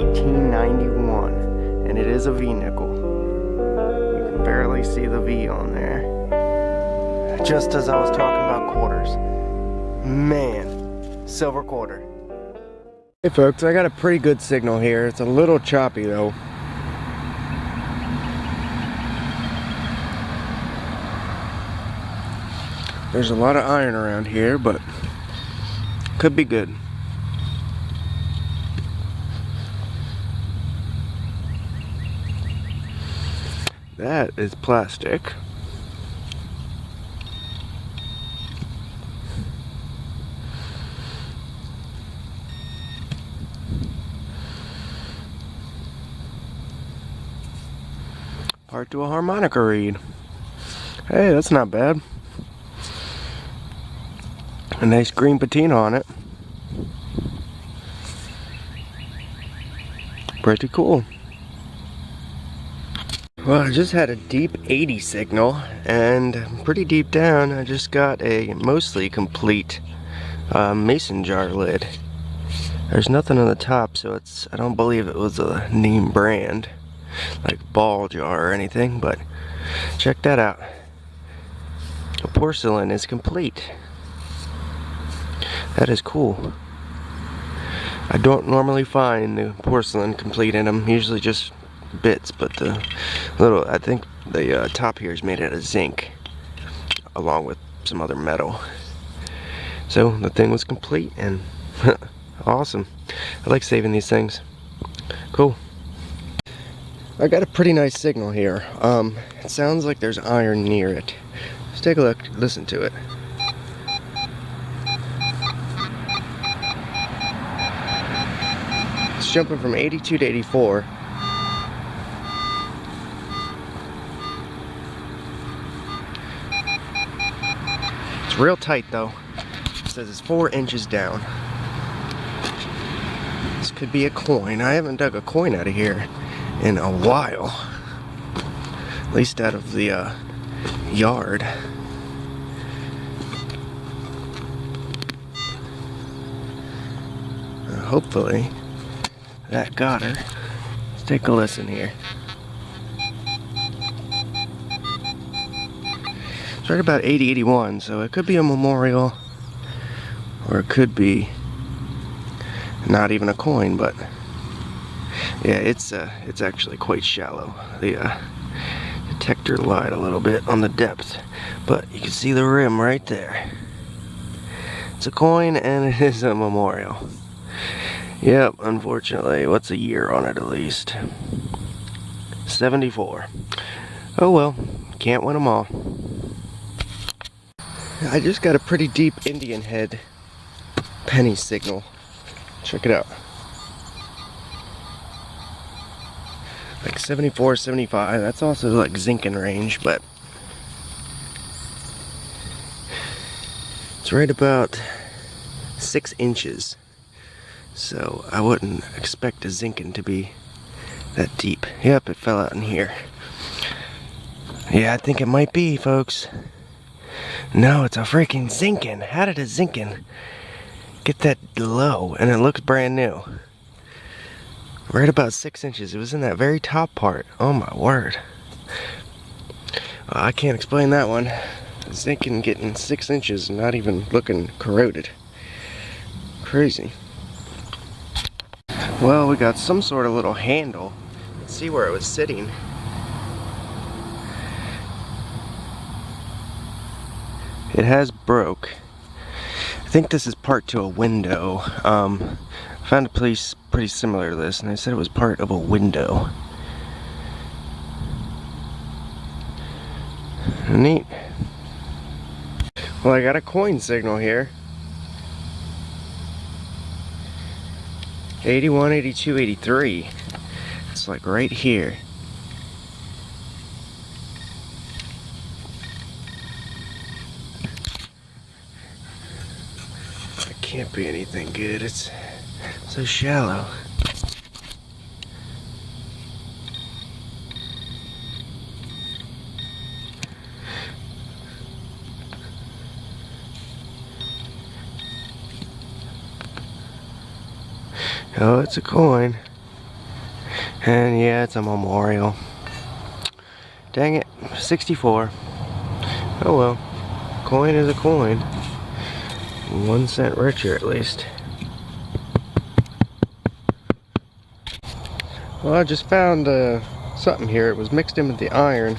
1891, and it is a V nickel. You can barely see the V on there. Just as I was talking about quarters. Man, silver quarter. Hey folks, I got a pretty good signal here. It's a little choppy though. There's a lot of iron around here, but could be good. That is plastic. Part to a harmonica reed. Hey, that's not bad. A nice green patina on it. Pretty cool. Well, I just had a deep 80 signal, and pretty deep down I just got a mostly complete mason jar lid. There's nothing on the top, so I don't believe it was a name brand like ball jar or anything, but check that out. The porcelain is complete. That is cool. I don't normally find the porcelain complete in them, usually just bits, but the little, I think the top here is made out of zinc along with some other metal. So the thing was complete and awesome. I like saving these things. Cool. I got a pretty nice signal here. It sounds like there's iron near it. Let's take a look, listen to it. It's jumping from 82 to 84. It's real tight though. It says it's 4 inches down. This could be a coin. I haven't dug a coin out of here in a while. At least out of the yard. Hopefully that got her. Let's take a listen here. It's right about 80, 81, so it could be a memorial, or it could be not even a coin, but yeah, it's actually quite shallow. The detector lied a little bit on the depth, but you can see the rim right there. It's a coin and it is a memorial. Yep, unfortunately. What's a year on it at least? 74. Oh well, can't win them all. I just got a pretty deep Indian head penny signal. Check it out. Like 74, 75. That's also like zinc in range, but it's right about 6 inches. So I wouldn't expect a zinkin to be that deep. Yep, it fell out in here. Yeah, I think it might be, folks. No, it's a freaking zinkin. How did a zinkin get that low? And it looks brand new. Right about 6 inches. It was in that very top part. Oh my word. Well, I can't explain that one. Zinkin getting 6 inches and not even looking corroded. Crazy. Well, we got some sort of little handle. Let's see where it was sitting. It has broke. I think this is part to a window. I found a place pretty similar to this, and they said it was part of a window. Neat. Well, I got a coin signal here. 81, 82, 83. It's like right here. It can't be anything good. It's so shallow. Oh, it's a coin. And yeah, it's a memorial. Dang it, 64. Oh well, coin is a coin. 1 cent richer at least. Well, I just found something here. It was mixed in with the iron.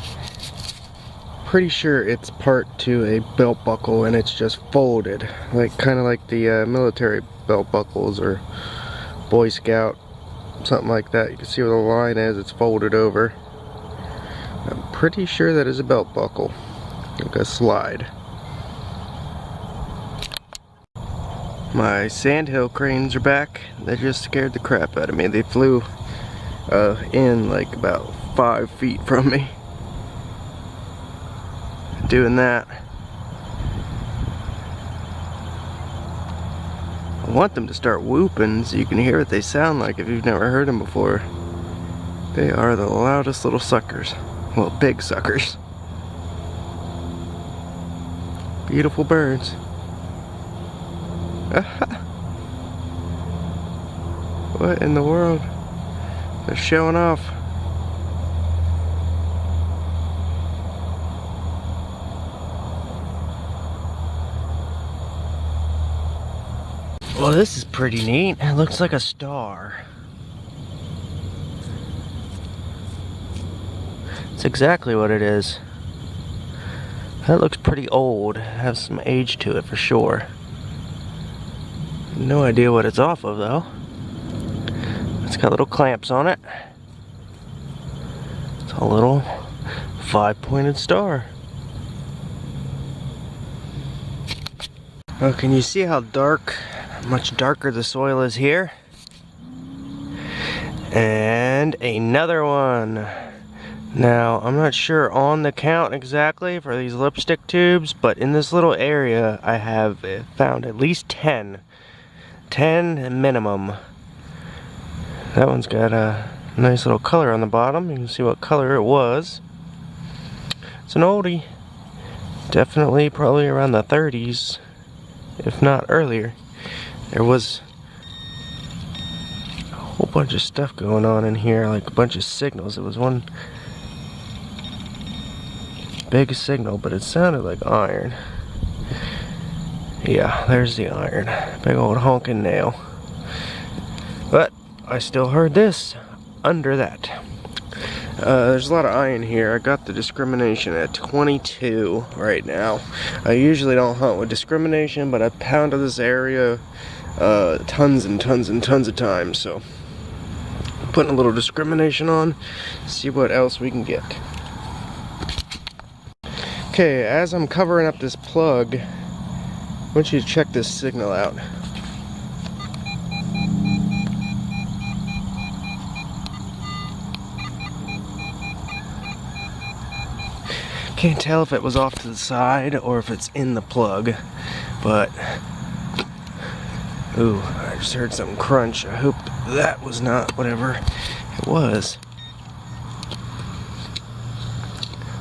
Pretty sure it's part to a belt buckle and it's just folded. Like kind of like the military belt buckles or Boy Scout, something like that. You can see where the line is, it's folded over. I'm pretty sure that is a belt buckle. Like a slide. My sandhill cranes are back. They just scared the crap out of me. They flew in like about 5 feet from me. Doing that. I want them to start whooping so you can hear what they sound like if you've never heard them before. They are the loudest little suckers. Well, big suckers. Beautiful birds. What in the world? They're showing off. Well, this is pretty neat. It looks like a star. It's exactly what it is. That looks pretty old. It has some age to it for sure. No idea what it's off of though. It's got little clamps on it. It's a little 5-pointed star. Oh, can you see how much darker the soil is here? And another one. Now, I'm not sure on the count exactly for these lipstick tubes, but in this little area I have found at least 10. 10 minimum. That one's got a nice little color on the bottom. You can see what color it was. It's an oldie. Definitely probably around the 30s, if not earlier. There was a whole bunch of stuff going on in here, like a bunch of signals. It was one big signal, but it sounded like iron. Yeah, there's the iron. Big old honking nail. But I still heard this under that. There's a lot of iron here. I got the discrimination at 22 right now. I usually don't hunt with discrimination, but I pounded this area tons and tons and tons of times, so I'm putting a little discrimination on, see what else we can get. Okay, as I'm covering up this plug, I want you to check this signal out. Can't tell if it was off to the side or if it's in the plug, but ooh, I just heard something crunch. I hope that was not whatever it was.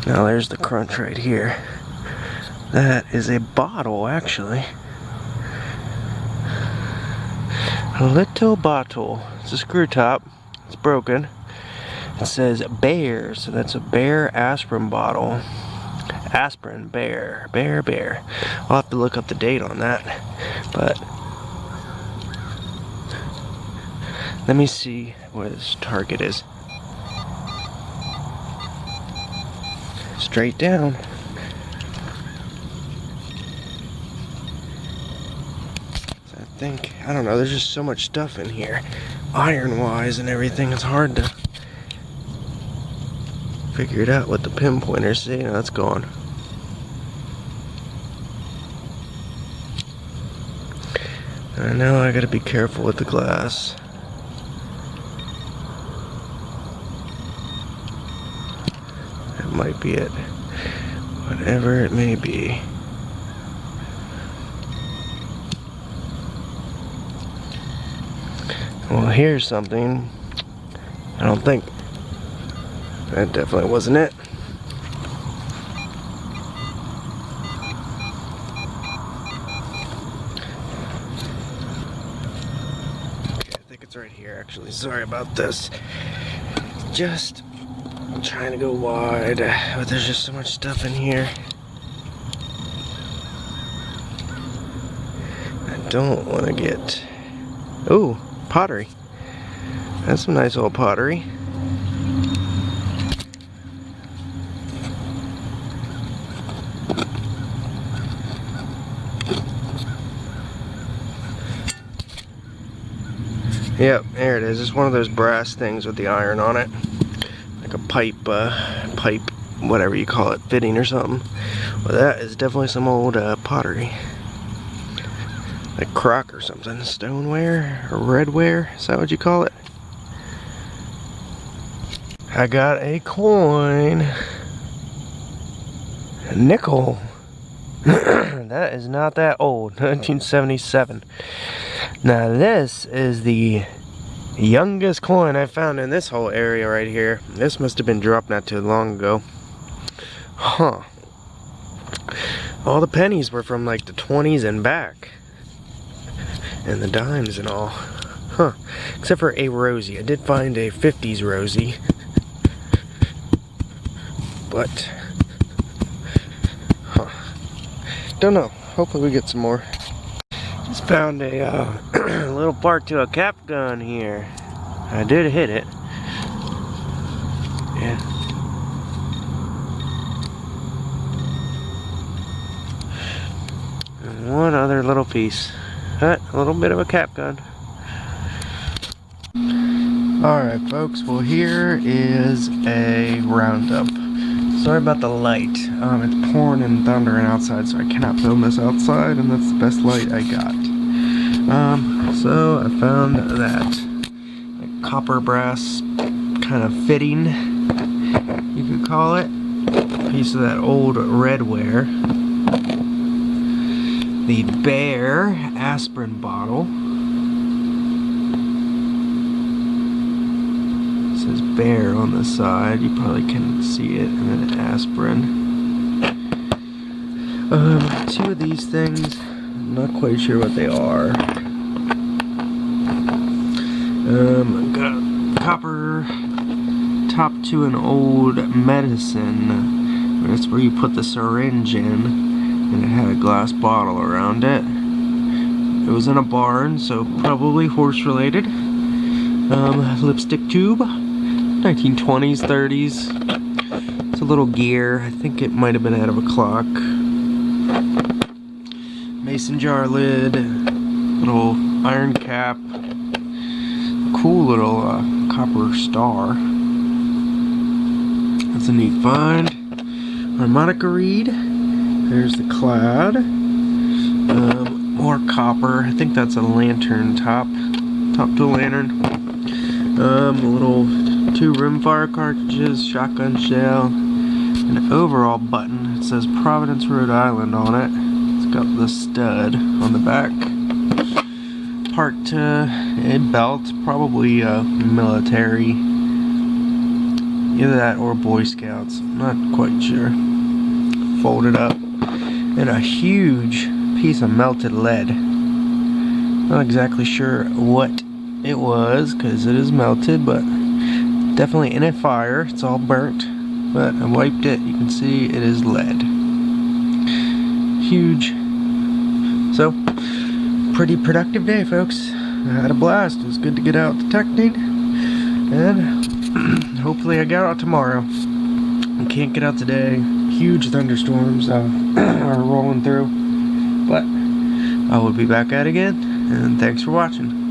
Now there's the crunch right here. That is a bottle, actually. A little bottle. It's a screw top. It's broken. It says Bear, so that's a Bear aspirin bottle. Aspirin, Bear, Bear, Bear. I'll have to look up the date on that. But let me see where this target is. Straight down. I don't know, there's just so much stuff in here, iron-wise and everything. It's hard to figure it out with the pinpointer. See, now it's gone. I know I gotta be careful with the glass. That might be it. Whatever it may be. Well, here's something. I don't think. That definitely wasn't it. Okay, I think it's right here, actually. Sorry about this. just trying to go wide, but there's just so much stuff in here. I don't want to get... Ooh, pottery. That's some nice old pottery. Yep, there it is. It's one of those brass things with the iron on it. Like a pipe, whatever you call it, fitting or something. Well, that is definitely some old pottery. Like crock or something. Stoneware or redware, is that what you call it? I got a coin. A nickel. That is not that old. 1977. Now this is the youngest coin I found in this whole area right here. This must have been dropped not too long ago. Huh. All the pennies were from like the 20s and back. And the dimes and all. Huh. Except for a Rosie. I did find a 50s Rosie. But... Huh. Don't know. Hopefully we get some more. Just found a little part to a cap gun here. I did hit it. Yeah. And one other little piece. A little bit of a cap gun. Alright folks, well here is a roundup. Sorry about the light. It's pouring and thundering outside, so I cannot film this outside, and that's the best light I got. So I found that copper brass kind of fitting, you could call it. A piece of that old redware. The Bear aspirin bottle. It says Bear on the side, you probably can see it, and then aspirin. Two of these things, I'm not quite sure what they are. Got copper top to an old medicine. That's where you put the syringe in, and it had a glass bottle around it. It was in a barn, so probably horse related. Lipstick tube, 1920s, 30s. It's a little gear. I think it might have been out of a clock. Mason jar lid, little iron cap, cool little copper star. That's a neat find. Harmonica reed. There's the clad. More copper. I think that's a lantern top to a lantern. Little 2 rimfire cartridges, shotgun shell, an overall button. It says Providence, Rhode Island on it. It's got the stud on the back. Part a belt, probably military. Either that or Boy Scouts. I'm not quite sure. Folded up. And a huge piece of melted lead. Not exactly sure what it was, because it is melted, but definitely in a fire. It's all burnt, but I wiped it. You can see it is lead. Huge. So, pretty productive day, folks. I had a blast. It was good to get out detecting, and hopefully I get out tomorrow. I can't get out today. Huge thunderstorms are rolling through, but I will be back at it again, and thanks for watching.